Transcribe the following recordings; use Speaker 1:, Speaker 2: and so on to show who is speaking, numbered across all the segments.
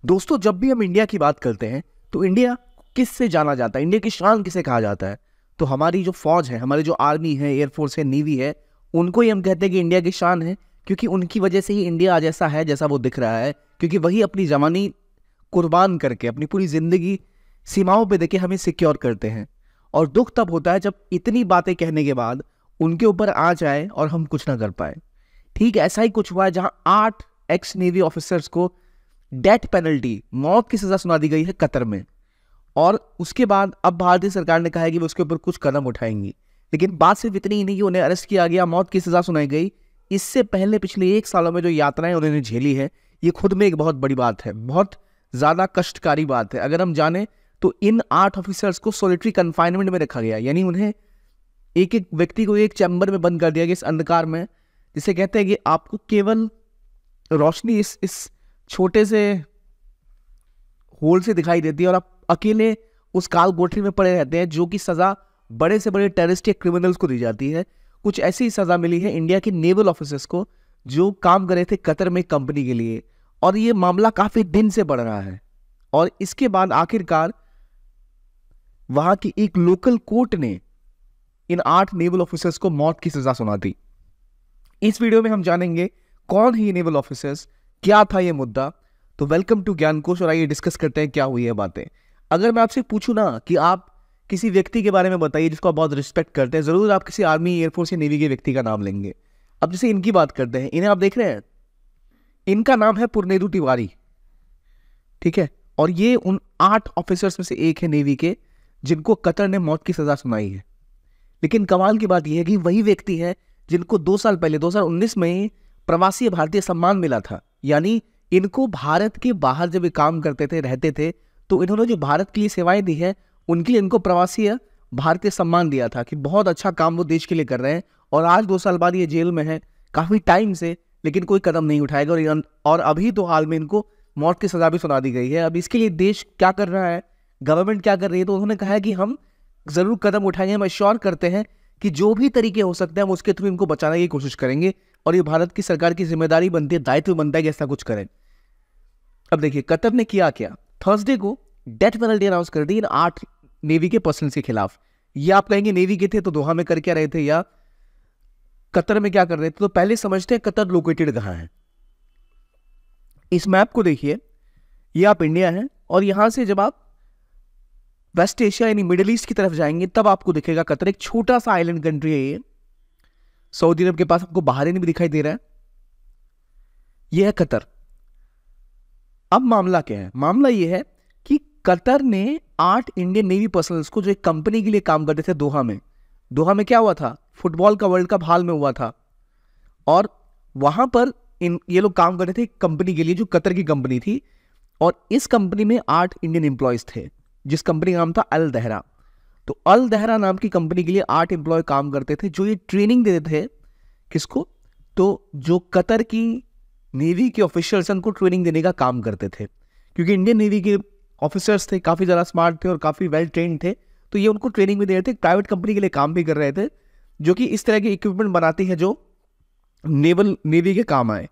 Speaker 1: दोस्तों, जब भी हम इंडिया की बात करते हैं तो इंडिया किससे जाना जाता है, इंडिया की शान किसे कहा जाता है? तो हमारी जो फौज है, हमारी जो आर्मी है, एयरफोर्स है, नेवी है, उनको ही हम कहते हैं कि इंडिया की शान है। क्योंकि उनकी वजह से ही इंडिया आज ऐसा है जैसा वो दिख रहा है। क्योंकि वही अपनी जवानी कुर्बान करके, अपनी पूरी जिंदगी सीमाओं पे देके हमें सिक्योर करते हैं। और दुख तब होता है जब इतनी बातें कहने के बाद उनके ऊपर आ जाए और हम कुछ ना कर पाए। ठीक ऐसा ही कुछ हुआ है जहां 8 एक्स नेवी ऑफिसर्स को डेथ पेनल्टी, मौत की सजा सुना दी गई है कतर में। और उसके बाद अब भारतीय सरकार ने कहा है कि वो उसके ऊपर कुछ कदम उठाएंगी। लेकिन बात सिर्फ इतनी ही नहीं कि उन्हें अरेस्ट किया गया, मौत की सजा सुनाई गई। इससे पहले पिछले 1 सालों में जो यातनाएं उन्होंने झेली है, ये खुद में एक बहुत बड़ी बात है, बहुत ज्यादा कष्टकारी बात है। अगर हम जाने तो इन 8 ऑफिसर्स को सोलिटरी कन्फाइनमेंट में रखा गया, यानी उन्हें एक एक व्यक्ति को एक चैम्बर में बंद कर दिया गया इस अंधकार में, जिसे कहते हैं कि आपको केवल रोशनी इस छोटे से होल से दिखाई देती है और आप अकेले उस काल कोठरी में पड़े रहते हैं, जो कि सजा बड़े से बड़े टेररिस्ट या क्रिमिनल्स को दी जाती है। कुछ ऐसी सजा मिली है इंडिया के नेवल ऑफिसर्स को जो काम कर रहे थे कतर में कंपनी के लिए। और ये मामला काफी दिन से बढ़ रहा है और इसके बाद आखिरकार वहां की एक लोकल कोर्ट ने इन 8 नेवल ऑफिसर्स को मौत की सजा सुना दी। इस वीडियो में हम जानेंगे कौन है ये नेवल ऑफिसर्स, क्या था ये मुद्दा। तो वेलकम टू ज्ञान कोश और आइए डिस्कस करते हैं क्या हुई है बातें। अगर मैं आपसे पूछूं ना कि आप किसी व्यक्ति के बारे में बताइए जिसको आप बहुत रिस्पेक्ट करते हैं, जरूर आप किसी आर्मी, एयरफोर्स या नेवी के व्यक्ति का नाम लेंगे। अब जैसे इनकी बात करते हैं, इन्हें आप देख रहे हैं, इनका नाम है पुरनेदु तिवारी, ठीक है। और ये उन 8 ऑफिसर्स में से एक है नेवी के जिनको कतर ने मौत की सजा सुनाई है। लेकिन कमाल की बात यह है कि वही व्यक्ति है जिनको 2 साल पहले 2019 में प्रवासी भारतीय सम्मान मिला था। यानी इनको भारत के बाहर जब ये काम करते थे, रहते थे, तो इन्होंने जो भारत के लिए सेवाएं दी है उनके लिए इनको प्रवासी भारतीय सम्मान दिया था कि बहुत अच्छा काम वो देश के लिए कर रहे हैं। और आज 2 साल बाद ये जेल में है काफी टाइम से, लेकिन कोई कदम नहीं उठाएगा। और अभी तो हाल में इनको मौत की सजा भी सुना दी गई है। अब इसके लिए देश क्या कर रहा है, गवर्नमेंट क्या कर रही है, तो उन्होंने कहा है कि हम जरूर कदम उठाएंगे, हम एश्योर करते हैं कि जो भी तरीके हो सकते हैं हम उसके थ्रू इनको बचाने की कोशिश करेंगे। और ये भारत की सरकार की जिम्मेदारी बनती है, दायित्व बनता है कि ऐसा कुछ करें। अब देखिए कतर ने किया क्या, थर्सडे को डेथ पेनल्टी अनाउंस कर दी इन 8 नेवी के पर्सनल के खिलाफ। ये आप कहेंगे नेवी के थे तो दोहा में कर क्या रहे थे या कतर में क्या कर रहे थे? तो पहले समझते हैं कतर लोकेटेड कहां है। इस मैप को देखिए, ये आप इंडिया है और यहां से जब आप वेस्ट एशिया यानी मिडिल ईस्ट की तरफ जाएंगे तब आपको दिखेगा कतर। एक छोटा सा आइलैंड कंट्री है ये, सऊदी अरब के पास। आपको बहरीन भी दिखाई दे रहा है, यह है कतर। अब मामला क्या है? मामला यह है कि कतर ने 8 इंडियन नेवी पर्सनल्स को, जो एक कंपनी के लिए काम करते थे दोहा में क्या हुआ था, फुटबॉल का वर्ल्ड कप हाल में हुआ था और वहां पर ये लोग काम कर रहे थे कंपनी के लिए जो कतर की कंपनी थी। और इस कंपनी में 8 इंडियन एम्प्लॉयज थे जिस कंपनी का नाम था अल दहरा। तो अल दहरा नाम की कंपनी के लिए 8 एम्प्लॉय काम करते थे जो ये ट्रेनिंग देते थे किसको, तो जो कतर की नेवी के ऑफिसर्स उनको ट्रेनिंग देने का काम करते थे। क्योंकि इंडियन नेवी के ऑफिसर्स थे, काफी ज्यादा स्मार्ट थे और काफी वेल ट्रेन्ड थे, तो ये उनको ट्रेनिंग भी दे रहे थे। प्राइवेट कंपनी के लिए काम भी कर रहे थे जो कि इस तरह की इक्विपमेंट बनाती है जो नेवी के काम आए।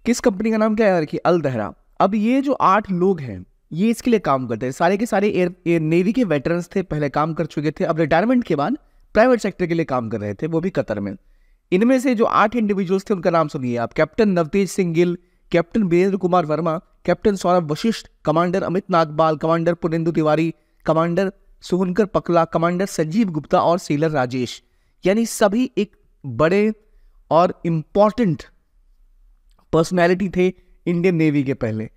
Speaker 1: किस कंपनी का नाम क्या है कि अल दहरा। अब ये जो 8 लोग हैं ये इसके लिए काम करते हैं, सारे के सारे नेवी के वेटरन्स थे, पहले काम कर चुके थे, अब रिटायरमेंट के बाद प्राइवेट सेक्टर के लिए काम कर रहे थे, वो भी कतर में। इनमें से जो 8 इंडिविजुअल्स थे उनका नाम सुनिए आप। Captain Navtej Singh Gill, captain Virender Kumar Verma, captain Saurabh Vashishtha, commander Amit Nagpal, commander Purnendu Tiwari, commander Suhankar Pakla, commander Sanjeev Gupta और सेलर राजेश। यानी सभी एक बड़े और इंपॉर्टेंट पर्सनैलिटी थे इंडियन नेवी के पहले।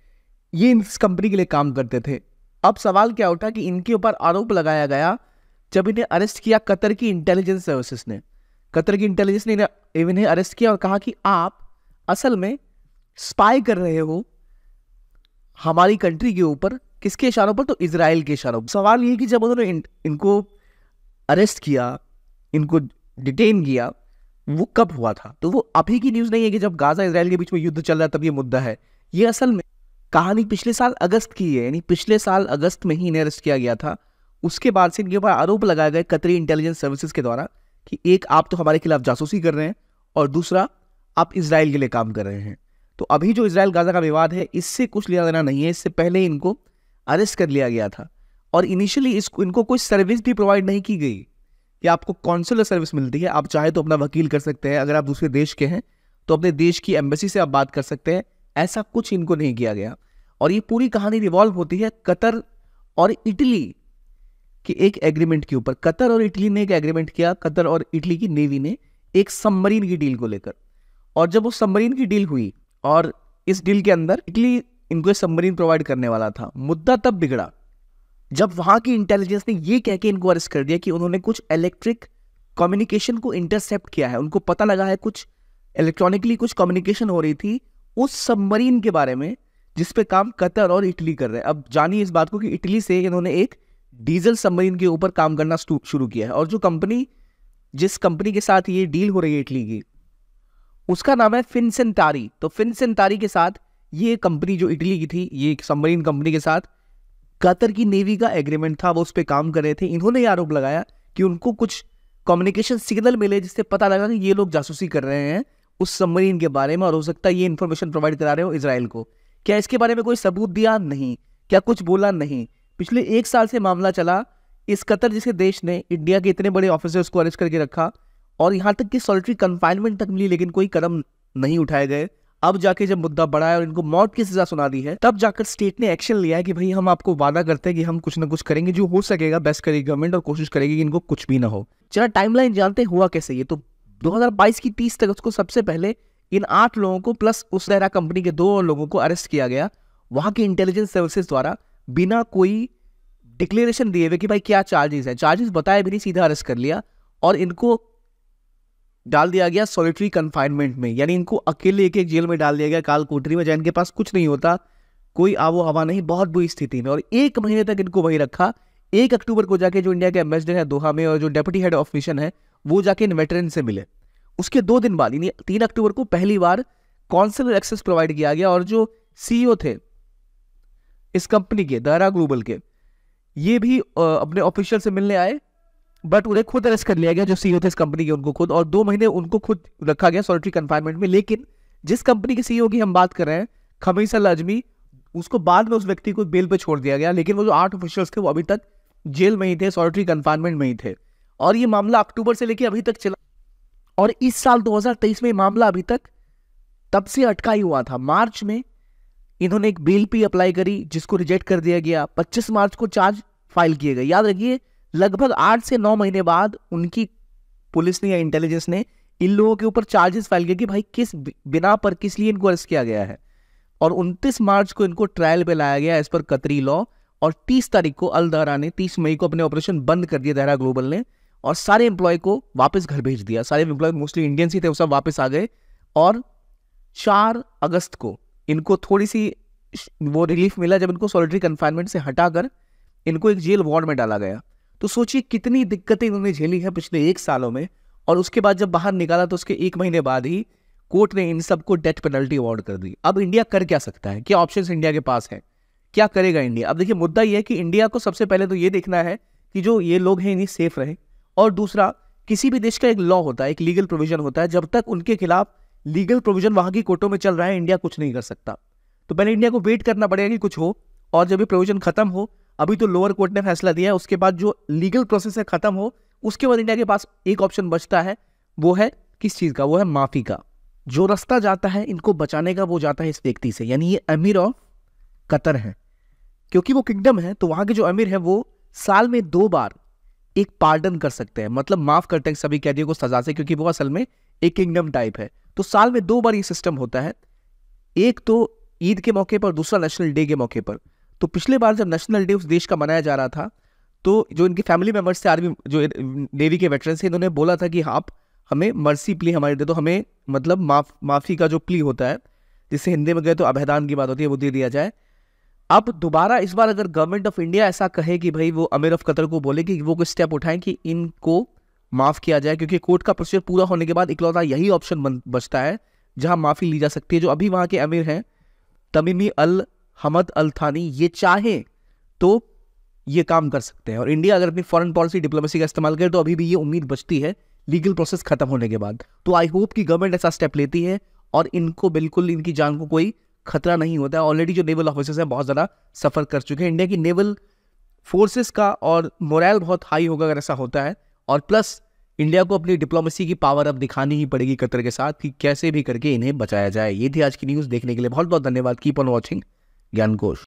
Speaker 1: ये इस कंपनी के लिए काम करते थे। अब सवाल क्या उठा कि इनके ऊपर आरोप लगाया गया जब इन्हें अरेस्ट किया कतर की इंटेलिजेंस सर्विसेज ने। कतर की इंटेलिजेंस ने इन्हें अरेस्ट किया और कहा कि आप असल में स्पाई कर रहे हो हमारी कंट्री के ऊपर। किसके इशारों पर? तो इजराइल के इशारों पर। सवाल ये कि जब उन्होंने इनको अरेस्ट किया, इनको डिटेन किया, वो कब हुआ था? तो वो अभी की न्यूज नहीं है कि जब गाजा इजराइल के बीच में युद्ध चल रहा है तब ये मुद्दा है। ये असल में कहानी पिछले साल अगस्त की है, यानी पिछले साल अगस्त में ही इन्हें अरेस्ट किया गया था। उसके बाद से इनके ऊपर आरोप लगाए गए कतरी इंटेलिजेंस सर्विसेज के द्वारा कि एक, आप तो हमारे खिलाफ जासूसी कर रहे हैं और दूसरा, आप इजराइल के लिए काम कर रहे हैं। तो अभी जो इजराइल गाजा का विवाद है इससे कुछ लेना देना नहीं है, इससे पहले इनको अरेस्ट कर लिया गया था और इनिशियली इनको कोई सर्विस भी प्रोवाइड नहीं की गई कि आपको कॉन्सुलर सर्विस मिलती है, आप चाहे तो अपना वकील कर सकते हैं, अगर आप दूसरे देश के हैं तो अपने देश की एम्बेसी से आप बात कर सकते हैं, ऐसा कुछ इनको नहीं किया गया। और ये पूरी कहानी रिवॉल्व होती है कतर और इटली के एक एग्रीमेंट के ऊपर। कतर और इटली ने एक एग्रीमेंट किया, कतर और इटली की नेवी ने, एक सबमरीन की डील को लेकर। और जब वो सबमरीन की डील हुई और इस डील के अंदर इटली इनको सबमरीन प्रोवाइड करने वाला था, मुद्दा तब बिगड़ा जब वहां की इंटेलिजेंस ने ये कह के इनको अरेस्ट कर दिया कि उन्होंने कुछ इलेक्ट्रिक कम्युनिकेशन को इंटरसेप्ट किया है। उनको पता लगा है कुछ इलेक्ट्रॉनिकली कुछ कम्युनिकेशन हो रही थी उस सबमरीन के बारे में जिस पे काम कतर और इटली कर रहे हैं। अब जानिए इस बात को कि इटली से इन्होंने एक डीजल सबमरीन के ऊपर काम करना शुरू किया है और जो कंपनी, जिस कंपनी के साथ ये डील हो रही है इटली की, उसका नाम है फिनसेंटारी। तो फिनसेंटारी के साथ ये कंपनी जो इटली की थी, ये सबमरीन कंपनी के साथ कतर की नेवी का एग्रीमेंट था, वो उस पर काम कर रहे थे। इन्होंने ये आरोप लगाया कि उनको कुछ कम्युनिकेशन सिग्नल मिले जिससे पता लगा कि ये लोग जासूसी कर रहे हैं उस सबमरीन के बारे में और हो सकता है ये इन्फॉर्मेशन प्रोवाइड करा रहे हो इजराइल को। क्या इसके बारे में कोई सबूत दिया? नहीं। क्या कुछ बोला? नहीं। पिछले 1 साल से मामला चला। इस कतर जैसे देश ने इंडिया के इतने बड़े ऑफिसर्स को अरेस्ट करके रखा और यहाँ तक कि सॉलिटरी कन्फाइनमेंट तक मिली, लेकिन कोई कदम नहीं उठाए गए। अब जाके जब मुद्दा बढ़ा है और इनको मौत की सजा सुना दी है, तब जाकर स्टेट ने एक्शन लिया है कि भाई हम आपको वादा करते हैं कि हम कुछ ना कुछ करेंगे, जो हो सकेगा बेस्ट करेगी गवर्नमेंट और कोशिश करेगी कि इनको कुछ भी ना हो। चला टाइमलाइन जानते हुआ कैसे ये। तो 2022 की 30 अगस्त को सबसे पहले इन 8 लोगों को प्लस उस दायरा कंपनी के 2 और लोगों को अरेस्ट किया गया वहां के इंटेलिजेंस सर्विसेज द्वारा, बिना कोई डिक्लेरेशन दिए हुए कि भाई क्या चार्जेस है। चार्जेस बताए भी नहीं, सीधा अरेस्ट कर लिया और इनको डाल दिया गया सॉलिटरी कन्फाइनमेंट में, यानी इनको अकेले एक जेल में डाल दिया गया, काल कोठरी में, जहाँ इनके पास कुछ नहीं होता, कोई आवो हवा नहीं, बहुत बुरी स्थिति में। और 1 महीने तक इनको वहीं रखा। 1 अक्टूबर को जाके जो इंडिया के एम्बेसडर है दोहा में और जो डेप्यूटी हेड ऑफ मिशन है वो जाके इन वेटरन से मिले। उसके 2 दिन बाद यानी 3 अक्टूबर को पहली बार कॉन्सुलर एक्सेस प्रोवाइड किया गया और जो सीईओ थे इस कंपनी के, दायरा ग्लोबल के, ये भी अपने ऑफिशियल से मिलने आए, बट उन्हें खुद अरेस्ट कर लिया गया जो सीईओ थे इस कंपनी के, उनको खुद, और 2 महीने उनको खुद रखा गया सॉलिटरी कन्फाइनमेंट में। लेकिन जिस कंपनी के सीईओ की हम बात कर रहे हैं, खमीस अल अजमी, उसको बाद में उस व्यक्ति को बेल पे छोड़ दिया गया, लेकिन वो जो 8 ऑफिशियल्स थे वो अभी तक जेल में ही थे, सॉलिटरी कन्फाइनमेंट में ही थे। और ये मामला अक्टूबर से लेकर अभी तक चला और इस साल 2023 में मामला अभी तक तब से अटका ही हुआ था। मार्च में इन्होंने एक बेल पे अप्लाई करी जिसको रिजेक्ट कर दिया गया। 25 मार्च को चार्ज फाइल किए गए। याद रखिए लगभग 8 से 9 महीने बाद उनकी पुलिस ने या इंटेलिजेंस ने इन लोगों के ऊपर चार्जेस फाइल किए कि भाई किस बिना पर किस लिए इनको अरेस्ट किया गया है। और 29 मार्च को इनको ट्रायल पे लाया गया एज पर कतरी लॉ और 30 तारीख को अल दहरा ने 30 मई को अपने ऑपरेशन बंद कर दिया दायरा ग्लोबल ने और सारे एम्प्लॉय को वापस घर भेज दिया। सारे एम्प्लॉय मोस्टली इंडियंस ही थे, वो सब वापस आ गए और 4 अगस्त को इनको थोड़ी सी वो रिलीफ मिला जब इनको सॉलिटरी कन्फाइनमेंट से हटाकर इनको एक जेल वार्ड में डाला गया। तो सोचिए कितनी दिक्कतें इन्होंने झेली है पिछले 1 सालों में। और उसके बाद जब बाहर निकाला तो उसके 1 महीने बाद ही कोर्ट ने इन सबको डेथ पेनल्टी अवार्ड कर दी। अब इंडिया कर क्या सकता है? क्या ऑप्शंस इंडिया के पास है? क्या करेगा इंडिया? अब देखिए मुद्दा यह है कि इंडिया को सबसे पहले तो ये देखना है कि जो ये लोग हैं इन्हें सेफ रहे, और दूसरा किसी भी देश का एक लॉ होता है, एक लीगल प्रोविजन होता है, जब तक उनके खिलाफ लीगल प्रोविजन वहां की कोर्टों में चल रहा है इंडिया कुछ नहीं कर सकता। तो पहले इंडिया को वेट करना पड़ेगा कि कुछ हो, और जब ये प्रोविजन खत्म हो, अभी तो लोअर कोर्ट ने फैसला दिया है, उसके बाद जो लीगल प्रोसेस है खत्म हो, उसके बाद इंडिया के पास एक ऑप्शन बचता है। वो है किस चीज का? वो है माफी का। जो रास्ता जाता है इनको बचाने का वो जाता है इस व्यक्ति से, यानी ये अमीर ऑफ कतर है। क्योंकि वो किंगडम है तो वहां के जो अमीर है वो साल में 2 बार एक पार्डन कर सकते हैं, मतलब माफ करते हैं सभी कैदियों को सजा से, क्योंकि वो असल में एक किंगडम टाइप है। तो साल में 2 बार ये सिस्टम होता है, एक तो ईद के मौके पर, दूसरा नेशनल डे के मौके पर। तो पिछले बार जब नेशनल डे उस देश का मनाया जा रहा था तो जो इनके फैमिली मेंबर्स थे, आर्मी जो नेवी के वेटरन्स थे, इन्होंने बोला था कि आप हमें मर्सी प्ली हमारे दे दो, हमें मतलब माफी का जो प्ली होता है, जिससे हिंदी में गए तो अभेदान की बात होती है, वो दे दिया जाए। अब दोबारा इस बार अगर गवर्नमेंट ऑफ इंडिया ऐसा कहे कि भाई वो अमीर ऑफ कतर को बोले कि वो कोई स्टेप उठाएं कि इनको माफ किया जाए, क्योंकि कोर्ट का प्रोसीजर पूरा होने के बाद इकलौता यही ऑप्शन बचता है जहां माफी ली जा सकती है। जो अभी वहां के अमीर हैं तमीमी अल हमद अल थानी, ये चाहे तो ये काम कर सकते हैं। और इंडिया अगर अपनी फॉरेन पॉलिसी डिप्लोमेसी का इस्तेमाल करे तो अभी भी ये उम्मीद बचती है लीगल प्रोसेस खत्म होने के बाद। तो आई होप कि गवर्नमेंट ऐसा स्टेप लेती है और इनको बिल्कुल इनकी जान को कोई खतरा नहीं होता है। ऑलरेडी जो नेवल ऑफिसर्स हैं बहुत ज़्यादा सफ़र कर चुके हैं। इंडिया की नेवल फोर्सेस का और मोरल बहुत हाई होगा अगर ऐसा होता है। और प्लस इंडिया को अपनी डिप्लोमेसी की पावर अब दिखानी ही पड़ेगी कतर के साथ कि कैसे भी करके इन्हें बचाया जाए। ये थी आज की न्यूज़। देखने के लिए बहुत बहुत धन्यवाद। Keep on watching ज्ञानकोश।